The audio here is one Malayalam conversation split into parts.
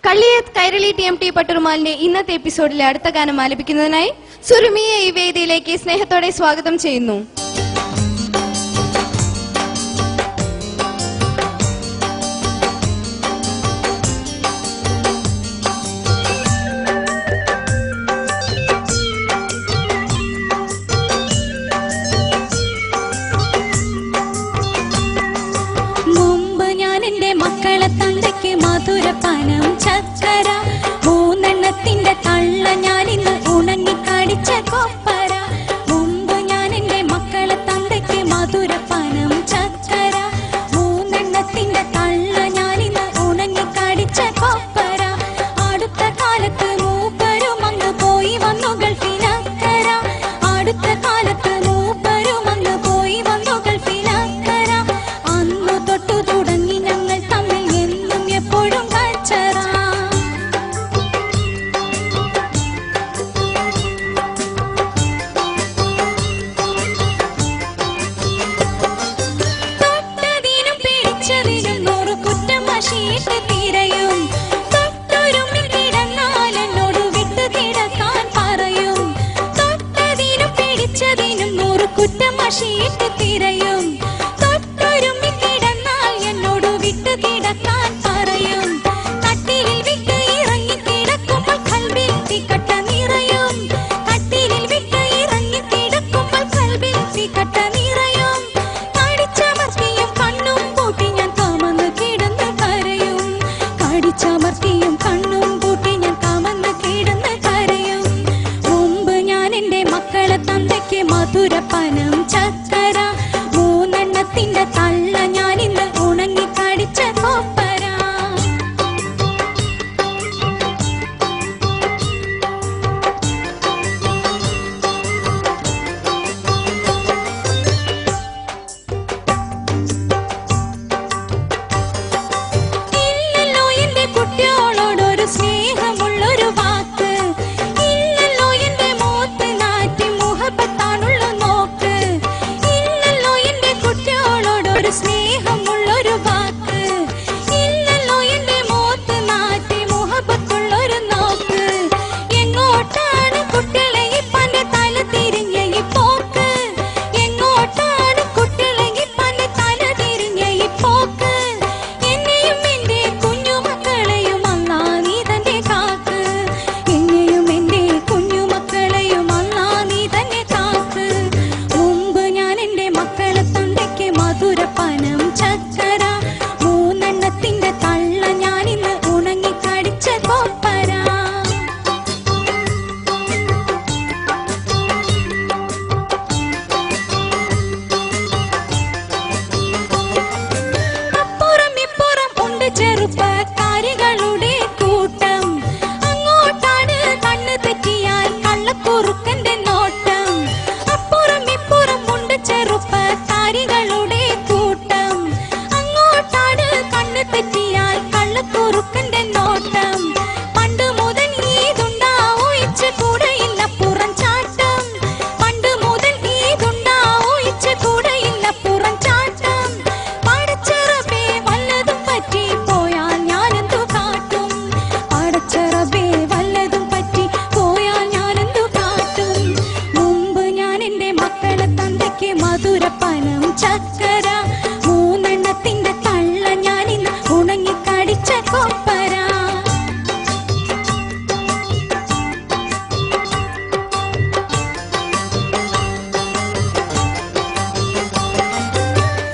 കള്ളിയത്ത് കൈരളി TMT പട്ടുറുമാലിന്റെ ഇന്നത്തെ എപ്പിസോഡിലെ അടുത്ത ഗാനം ആലപിക്കുന്നതിനായി സുറുമിയെ ഈ വേദിയിലേക്ക് സ്നേഹത്തോടെ സ്വാഗതം ചെയ്യുന്നു. മധുരപാനം ചക്കര മൂന്നെണ്ണത്തിന്റെ തള്ള ഞാനിന്ന് ഉണങ്ങിക്കടിച്ച കൊപ്പര. മുമ്പ് ഞാൻ എന്റെ മക്കളെ തന്തയ്ക്ക് മധുരപാനം ചക്കര മൂന്നെണ്ണത്തിന്റെ തള്ള ഞാനിന്ന് ഉണങ്ങിക്കടിച്ച കൊപ്പര. അടുത്ത കാലത്ത് മൂപ്പരും അങ്ങ് പോയി വന്നു ഗൾഫിലക്കര. അടുത്ത കാലത്ത് മൂപ്പരും അങ്ങ് പോയി വന്നു ഗൾഫിലക്കര. അന്നു തൊട്ടു തുടങ്ങി ഞങ്ങൾ തമ്മിൽ എപ്പോഴും കച്ചറ. തൊട്ടതിനും പിടിച്ചതിനും 100 കുറ്റം വശീട്ട് തിരയും. തൊട്ടൊരുമ്മി കിടന്നാൽ എന്നോട് വിട്ടു കിടക്കാൻ പറയും. തൊട്ടതിനും പിടിച്ചതിനും 100 കുറ്റം വശീട്ട് തിരയും. തൊട്ടൊരുമ്മി കിടന്നാൽ എന്നോട് വിട്ടു കിടക്കാൻ പറയും. കട്ടിലിൽ വിട്ട് ഇറങ്ങി കിടക്കുമ്പോൾ കൽബിൽ തീക്കട്ട നിറയും. കട്ടിലിൽ വിട്ട് ഇറങ്ങി കിടക്കുമ്പോൾ കൽബിൽ തീക്കട്ട നിറയും. കടിച്ചമർത്തിയും കണ്ണും പൂട്ടി ഞാൻ കമന്ന് കിടന്ന് കരയും. കടിച്ചമർത്തിയും കണ്ണും പൂട്ടി ഞാൻ കമന്ന് കിടന്ന് കരയും. മുമ്പ് ഞാൻ എന്റെ മക്കളെ തന്തയ്ക്ക് മധുരപാനം ചക്കര മൂന്നെണ്ണത്തിന്റെ തള്ള ഞാനിന്ന് ഉണങ്ങിക്കടിച്ച കൊപ്പര. ഇല്ലല്ലോ എന്റെ കുട്ടിയോളോടൊരു സ്നേഹമുള്ളൊരു വാക്ക്. ഇല്ലല്ലോ എന്റെ മോത്ത് നാറ്റി മുഹബത്താണുള്ള നോക്ക്. ഇല്ലല്ലോ എന്റെ കുട്ടിയോളോടൊരു സ്നേഹമുള്ളൊരു വാക്ക്. ഇല്ലല്ലോ എന്റെ മോത്ത് നാറ്റി മുഹബത്തുള്ളൊരു നോക്ക്. എങ്ങോട്ടാണ് കുട്ടികളെ ഇപ്പന്റെ തല തിരിഞ്ഞ ഈ പോക്ക്? എങ്ങോട്ടാണ് കുട്ടികളെ ഇപ്പന്റെ തല തിരിഞ്ഞ ഈ പോക്ക്? എന്നെയും എന്റെ കുഞ്ഞുമക്കളെയും അല്ലാ നീ തന്നെ കാക്ക്. എന്നെയും എന്റെ കുഞ്ഞുമക്കളെയും അല്ലാ നീ തന്നെ കാക്ക്. മുമ്പ് ഞാൻ എന്റെ മക്കളെ തന്തയ്ക്ക് മധുരപാനം ചക്കര മൂന്നെണ്ണത്തിന്റെ തള്ള ഞാനിന്ന് ഉണങ്ങിക്കടിച്ച കൊപ്പര. അപ്പുറം ഇപ്പുറം ഉണ്ട് ചെറുപ്പക്കാരികളുടെ കൂട്ടം. അങ്ങോട്ടാണ് കണ്ണ് തെറ്റിയാൽ കള്ളക്കുറുക്കന്റെ നോട്ടം. അപ്പുറം ഇപ്പുറം ഉണ്ട് ചെറുപ്പക്കാരികളുടെ കൂട്ടം. അങ്ങോട്ടാണ് കണ്ണ് തെറ്റിയാൽ കള്ളക്കുറുക്കന്റെ നോട്ടം. പണ്ട് മുതൽ ഈതുണ്ടാവോയിച്ച് കൂടെയില്ല പുറം ചാട്ടം. പണ്ട് മുതൽ ഈതുണ്ടാവോയിച്ച് കൂടെയില്ല പുറം ചാട്ടം. പടച്ചറബേ വല്ലതും പറ്റി പോയാൽ ഞാനെന്തു കാട്ടും? പടച്ചറബേ വല്ലതും പറ്റി പോയാൽ ഞാനെന്തു കാട്ടും? മുമ്പ് ഞാൻ എന്റെ മക്കളെ തന്തയ്ക്ക് മധുരപാനം ചക്കര മൂന്നെണ്ണത്തിന്റെ തള്ള ഞാനിന്ന് ഉണങ്ങിക്കടിച്ച കൊപ്പര.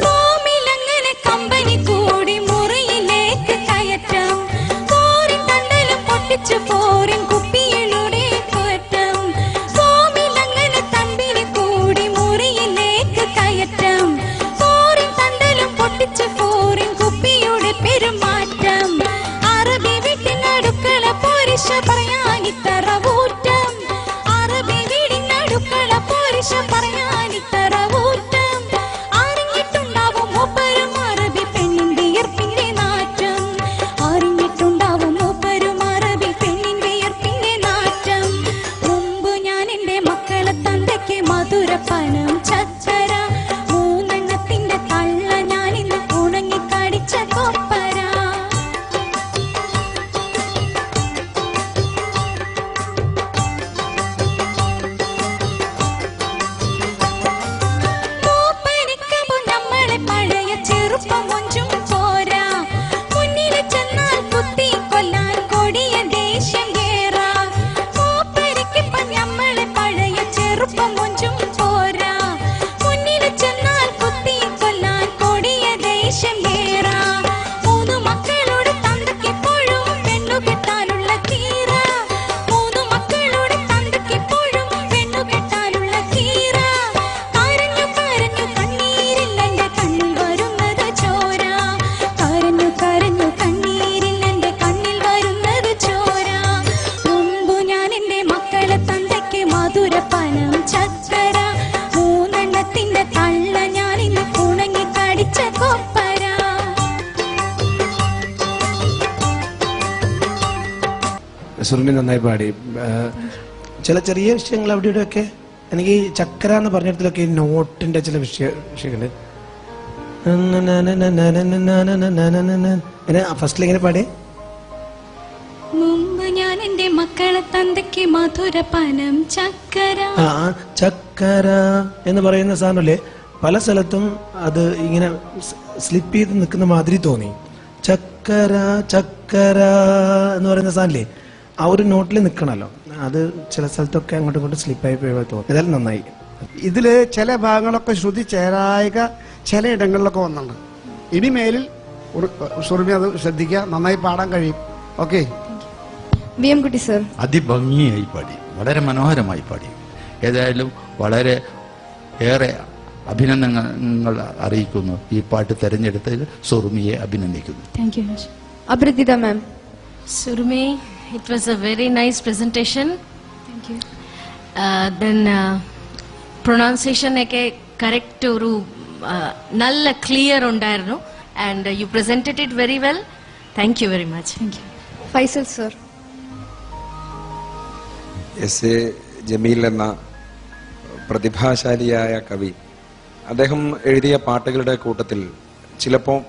ഫോമിലങ്ങനെ കമ്പനി കൂടി മുറിയിലേക്ക് കയറ്റം. ഫോറിൻ കണ്ടലും പൊട്ടിച്ചു ഫോറിൻ കുപ്പിയിലൂടെ കയറ്റം. ഫോമിലങ്ങനെ കമ്പനി കൂടി മുറിയിലേക്ക് കയറ്റം. സുറുമി നന്നായി പാടി. ചില ചെറിയ വിഷയങ്ങൾ അവിടെ ഇവിടെയൊക്കെ എനിക്ക് ഈ ചക്കര എന്ന് പറഞ്ഞിടത്തിലൊക്കെ ഈ നോട്ടിന്റെ ചില വിഷയങ്ങൾ ഫസ്റ്റിൽ എങ്ങനെ പാടി? മുമ്പ് ഞാൻ എന്റെ മക്കളെ തന്തയ്ക്ക് മധുരപാനം ചക്കര. ചക്കര എന്ന് പറയുന്ന സാധനമല്ലേ പല സ്ഥലത്തും അത് ഇങ്ങനെ സ്ലിപ്പ് ചെയ്ത് നിൽക്കുന്ന മാതിരി തോന്നി. ചക്കര ചക്കര എന്ന് പറയുന്ന സാധനല്ലേ ആ ഒരു നോട്ടിൽ നിൽക്കണല്ലോ, അത് ചില സ്ഥലത്തൊക്കെ അങ്ങോട്ടും ഇങ്ങോട്ടും സ്ലിപ്പായി പോയി തോന്നി. ഏതായാലും നന്നായി. ഇതില് ചില ഭാഗങ്ങളൊക്കെ ശ്രുതി ചേരായിക ചില ഇടങ്ങളിലൊക്കെ വന്നിട്ടുണ്ട്. ഇനിമേലിൽ സുറുമി അത് ശ്രദ്ധിക്കുക, നന്നായി പാടാൻ കഴിയും. ഓക്കെ. വി എം കുട്ടി സർ അതിഭംഗിയായി പാടി, വളരെ മനോഹരമായി പാടി. ഏതായാലും വളരെ ഏറെ അഭിനന്ദനങ്ങൾ അറിയിക്കുന്നു. ഈ പാട്ട് തെരഞ്ഞെടുത്തതിൽ സുറുമിയെ അഭിനന്ദിക്കുന്നു. Thank you. അപരിചിത ma'am. Surmi, it was a very nice presentation. Thank you. Then pronunciation ഒക്കെ correct ഒരു നല്ല ക്ലിയർ ഉണ്ടായിരുന്നു. And you presented it very well. Thank you very much. Thank you. Faisal sir. S A Jameel എന്ന പ്രതിഭാശാലിയായ കവി, അദ്ദേഹം എഴുതിയ പാട്ടുകളുടെ കൂട്ടത്തിൽ ചിലപ്പോൾ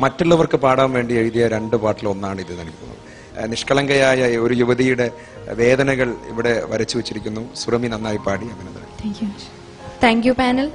മറ്റുള്ളവർക്ക് പാടാൻ വേണ്ടി എഴുതിയ 2 പാട്ടിൽ ഒന്നാണ് ഇത് നൽകുന്നത്. നിഷ്കളങ്കയായ ഒരു യുവതിയുടെ വേദനകൾ ഇവിടെ വരച്ചു വച്ചിരിക്കുന്നു. സുറുമി നന്നായി പാടി. അഭിനന്ദനം. Thank you. Thank you panel.